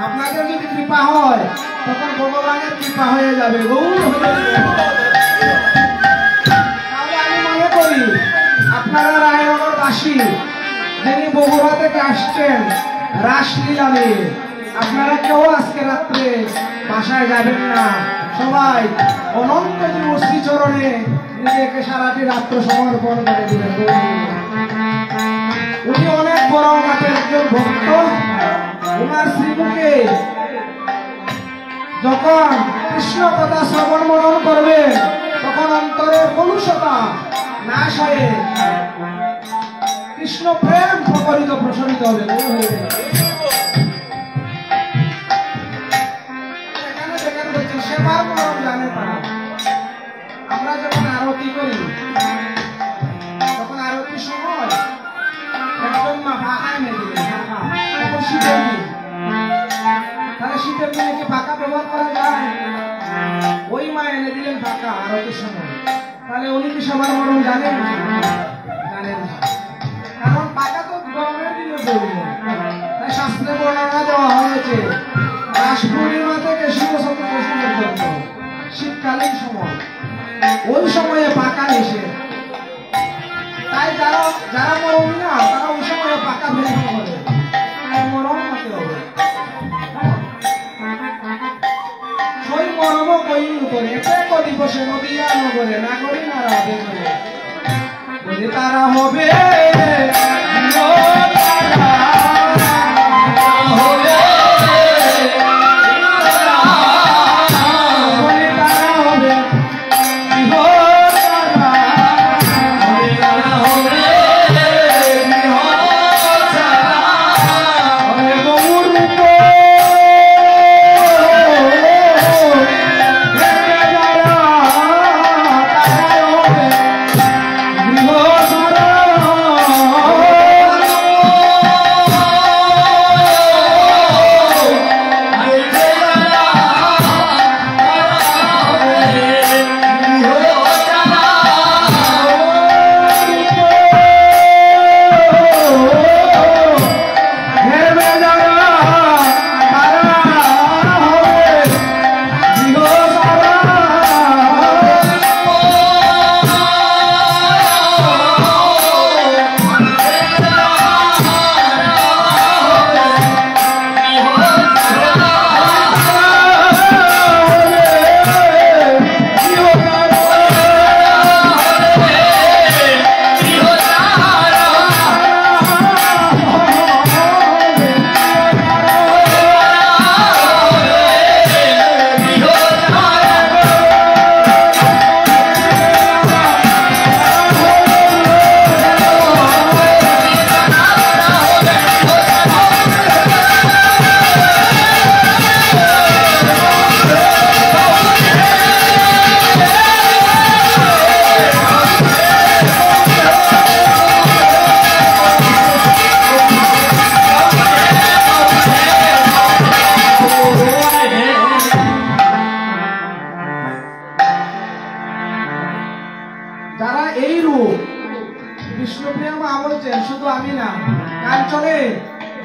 আপনাদের যদি কৃপা হয়, তখন ভগবানের কৃপা হয়ে যাবে। তাহলে আমি মনে করি আপনারা রায়নগরবাসী যিনি বগুড়া থেকে আসছেন রাসলীলা নিয়ে, আপনারা কেউ আজকে রাত্রে বাসায় যাবেন না। সবাই অনন্ত জীব শ্রীচরণে নিজেকে সারাটি রাত্র সমর্পণ করে দিবেন। উনি অনেক বড় মাপের একজন ভক্ত। ওনার শ্রীমুখে যখন কৃষ্ণ কথা শ্রবণ মনন করবেন, তখন অন্তরের কলুষতা নাশ হয়ে কৃষ্ণ প্রেম প্রকলিত প্রসারিত হবে। সেবার মরম জানে তারা। আমরা যখন আরতি করি, তখন আরতির সময় একদম ফাঁকা এনে দিলেন, তখন শীতের দিন। তাহলে শীতের দিনে কি ফাঁকা ব্যবহার করা যায়? ওই মা এনে দিলেন ফাঁকা আরতির সময়। তাহলে উনি কি সবার মরম জানেন? জানেন না, কারণ পাকা তো গরমের দিনে পড়বে। তাই শাস্ত্রে বর্ণনা দেওয়া হয়েছে রাস পূর্ণিমা থেকে শিব চতুর্দশী পর্যন্ত শীতকালীন সময়, ওই সময়ে পাকা এসে। তাই যারা মরম না, তারা ওই সময়ে পাকা বের করে মরম হতে হবে। ওই মরম কইল করে এতে দিবসে নদীয়া নগরে না করি না রাধে বলে তারা হবে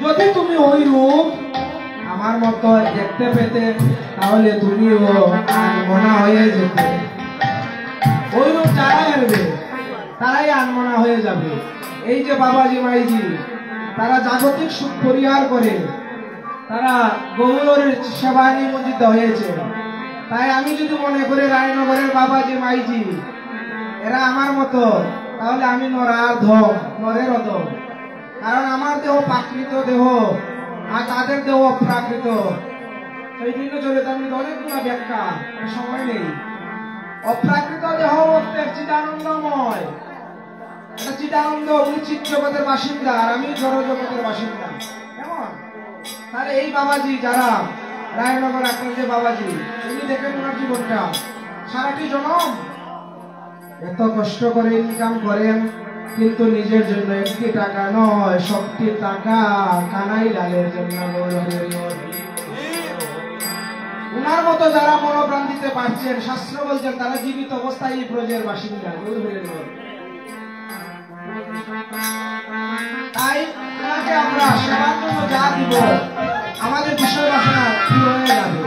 যদি তুমি ওই রূপ আমার মতো দেখতে পেতে তাহলে তুমিও আনমনা হয়ে যেতে। ওই রূপ যারা এরবে তারাই আনমনা হয়ে যাবে। এই যে বাবাজি মাইজি তারা জাগতিক সুখ পরিহার করে তারা গৌরীর সেবায় নিমজ্জিত হয়েছে। তাই আমি যদি মনে করি রায়নগরের বাবাজি মাইজি এরা আমার মতো, তাহলে আমি নরের অধম। কারণ আমার দেহ প্রাকৃত দেহ আর তাদের দেহ অপ্রাকৃত। সেই দিন চরিতামৃত অনেকগুলো ব্যাখ্যা, সময় নেই। অপ্রাকৃত দেহ বলতে চিদানন্দময়, এটা চিদানন্দ, উনি চিৎ জগতের বাসিন্দা আর আমি জড় জগতের বাসিন্দা। কেমন? তাহলে এই বাবাজি যারা রায়নগর আপনার যে বাবাজি, উনি দেখেন ওনার জীবনটা সারাটি জনম এত কষ্ট করে ইনকাম করেন, কিন্তু নিজের জন্য একটি টাকা নয়, সবটি টাকা কানাই লালের জন্য। উনার মতো যারা মনোপ্রাণ দিতে পারছেন, শাস্ত্র বলছেন তারা জীবিত অবস্থায় এই ব্রজের বাসিন্দা। তাই ওনাকে আমরা সেবার জন্য যা দিব আমাদের বিষয় বাসনা পূরণ হয়ে যাবে।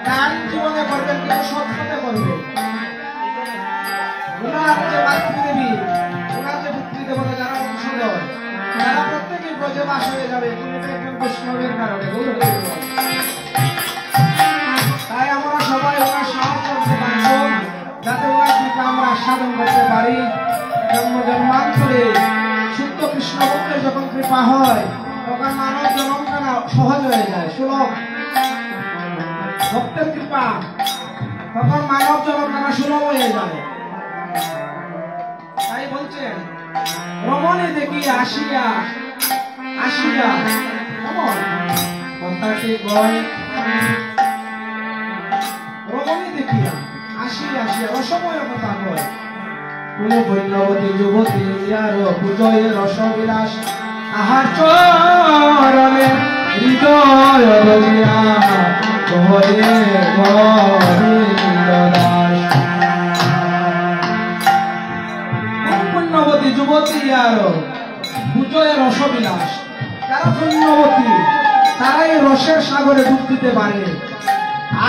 তার জীবনে করবেন কিন্তু সৎ পথে করবেন। ওনার যে মাতৃদেবী, ওনার যে পিতৃদেবতা যারা বংশধর, তারা প্রত্যেকেই ব্রজে বাস হয়ে যাবে। তুমি তো একজন বৈষ্ণবের কারণে। তাই আমরা সবাই ওনার সাহায্য করতে পারবো, যাতে ওনার কৃপা আমরা আস্বাদন করতে পারি। জন্ম জন্মান্তরে শুদ্ধ কৃষ্ণ ভক্তের যখন কৃপা হয় তখন মানব জন্মটা সহজ হয়ে যায়, সুলভ। ভক্তের কৃপা তখন মানব জন্মটা সুলভ হয়ে যায়। তাই বলছেন রমণী দেখি আসিয়া আসিয়া, কেমন কথাটি কয়, রমণী দেখিয়া আসিয়া আসিয়া রসময় কথা কয়। কোন বৈষ্ণবতী যুবতী আর পূজয়ে রসবিলাস, তাহার চরণে হৃদয় রলিয়া কহে গোবিন্দ দাস। কোন পুণ্যবতী যুবতী আর পূজয়ে রসবিলাস, যারা পুণ্যবতী তারা এই রসের সাগরে ডুব দিতে পারে।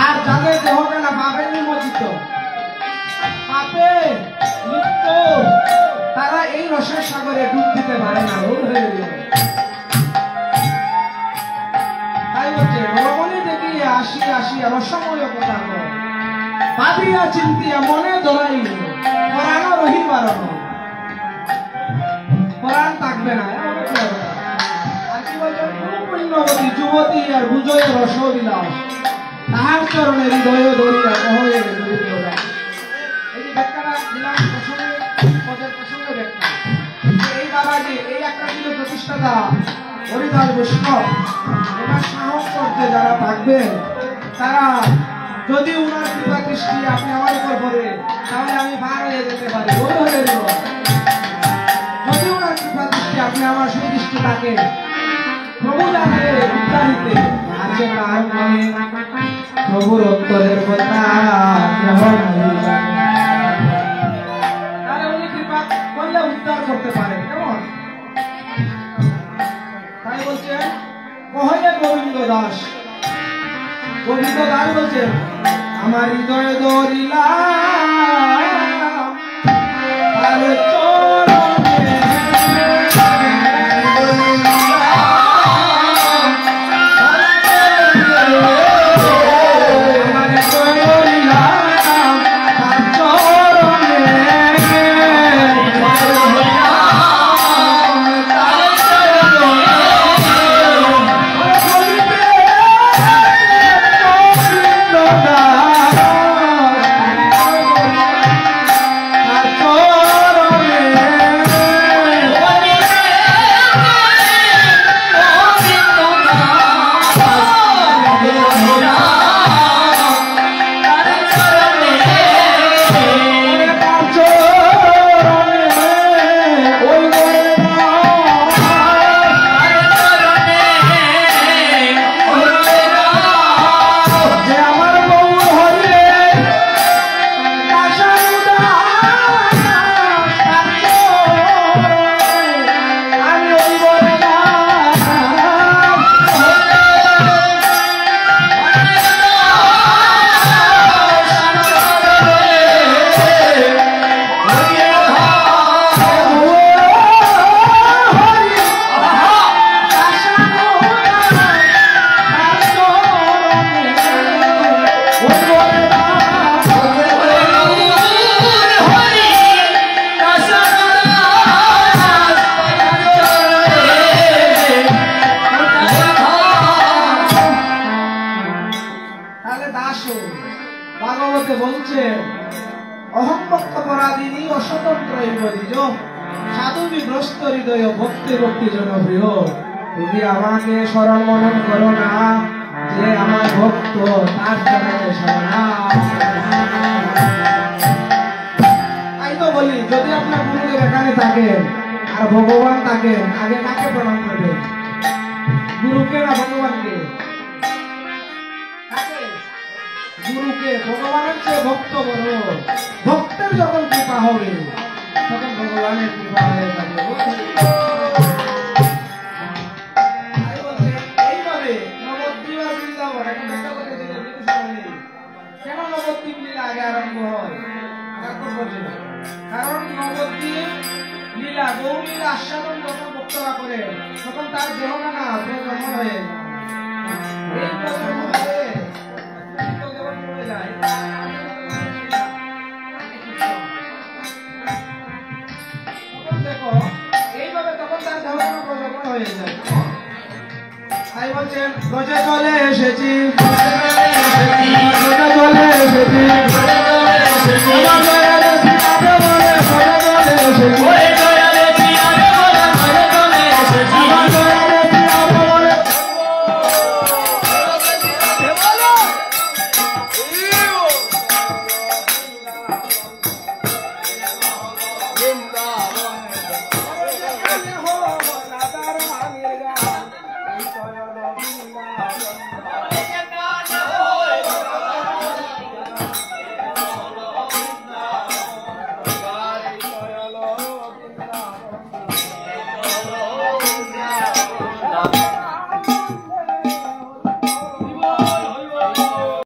আর যাদের দেহটা না পাপে নিমজ্জিত, পাপে লিপ্ত, তারা এই রসের সাগরে ডুব দিতে পারে না। তাই হচ্ছে রমণী দেখিয়া আসিয়া আসিয়া রসময় কথা কয়, ভাবিয়া চিন্তিয়া মনে ধরাই পরাণ রহিবার, পরাণ থাকবে না। আর কি বলছেন, পুণ্যবতী যুবতী আর বুঝয়ে রসবিলাস, তাহার চরণে হৃদয় ধরিয়া কহে গোবিন্দ দাস। এই যে ব্যাখ্যাটা দিলাম পদের প্রসঙ্গে ব্যাখ্যা। এই বাবাজি, এই একটা ছিল প্রতিষ্ঠাতা হরিদাস বৈষ্ণব। ওনার সাহস করতে যারা থাকবেন, তারা যদি উনার কৃপা দৃষ্টি আপনি আমার উপর পড়ে, তাহলে আমি পার হয়ে যেতে পারি। যদি উনার কৃপা দৃষ্টি আপনি আমার সুদৃষ্টি থাকে, প্রভু জানে উদ্ধারিতে আছে তার মনে, প্রভুর অন্তরের কথা তাহলে উনি কৃপা করলে উদ্ধার করতে পারেন। কেমন? তাই বলছেন কহে গোবিন্দ দাস। গোবিন্দ দাস বলছেন আমার হৃদয় ধরিলা বলছেন অহংভক্ত পরাধীনী অস্বতন্ত্র বলিজ সাধু বিভ্রষ্ট হৃদয় ভক্তি ভক্তি জনপ্রিয় তুমি আমাকে স্মরণ মনন করো না যে আমার ভক্ত তার জন্য শরণা। তাই তো বলি যদি আপনার গুরুদেব এখানে থাকেন আর ভগবান থাকেন আগে কাকে প্রণাম করবেন? গুরুকে না ভগবানকে? গুরুকে। ভগবানের চেয়ে ভক্ত বড়। ভক্তের যখন কৃপা হবে তখন ভগবানের কৃপা হয়ে যাবে। এইভাবে নবদ্বীপ আর বৃন্দাবন একটা ব্যাখ্যা করেছিলেন কেন নবদ্বীপ লীলা আগে আরম্ভ হয়? কারণ নবদ্বীপ লীলা গৌর লীলা আস্বাদন যখন ভক্তরা করে তখন তার দেহখানা প্রজন্ম হয়ে এই প্রজন্ম হয়ে দেখো এইভাবে তখন তার দেহখানা প্রজন্ম হয়ে যায়। তাই বলছেন গজে চলে এসেছি গজে চলে এসেছি